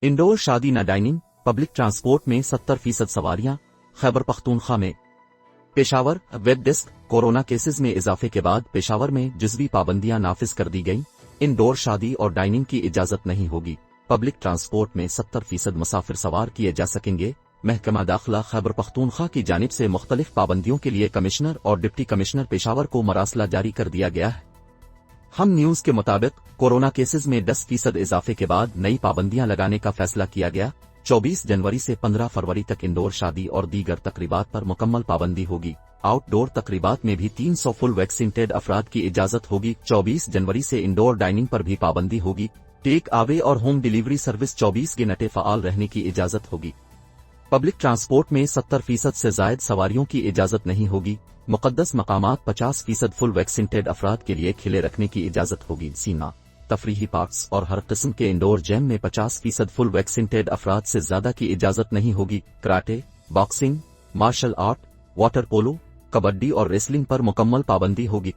Indoor शादी न dining, public transport में 70% सवारियां। खैबर पख्तूनख्वा में Peshawar web desk. Corona cases में इजाफे के बाद पेशावर में जुज़वी पाबंदियां नाफिज कर दी गई। इंडोर शादी और डाइनिंग की इजाजत नहीं होगी। पब्लिक ट्रांसपोर्ट में 70% मुसाफिर सवार किए जा सकेंगे। महकमा दाखिला खैबर पख्तूनख्वा की जानिब से मुख्तलिफ पाबंदियों के लिए कमिश्नर और डिप्टी कमिश्नर पेशावर को मरासला जारी कर दिया गया है। हम न्यूज के मुताबिक कोरोना केसेस में 10% इजाफे के बाद नई पाबंदियां लगाने का फैसला किया गया। 24 जनवरी से 15 फरवरी तक इंडोर शादी और दीगर तकरीबात पर मुकम्मल पाबंदी होगी। आउटडोर तकरीबात में भी 300 फुल वैक्सीनेटेड अफराद की इजाजत होगी। 24 जनवरी से इंडोर डाइनिंग पर भी पाबंदी होगी। टेक अवे और होम डिलीवरी सर्विस 24 घंटे फ़आल रहने की इजाजत होगी। पब्लिक ट्रांसपोर्ट में 70% से जायद सवारियों की इजाजत नहीं होगी। मुकद्दस मकामात 50% फुल वैक्सीनेटेड अफराद के लिए खिले रखने की इजाजत होगी। सीना तफरीही पार्क्स और हर किस्म के इंडोर जिम में 50% फुल वैक्सीनेटेड अफराद से ज्यादा की इजाजत नहीं होगी। Karate, boxing, martial art, water polo, kabaddi और रेसलिंग पर मुकम्मल पाबंदी होगी।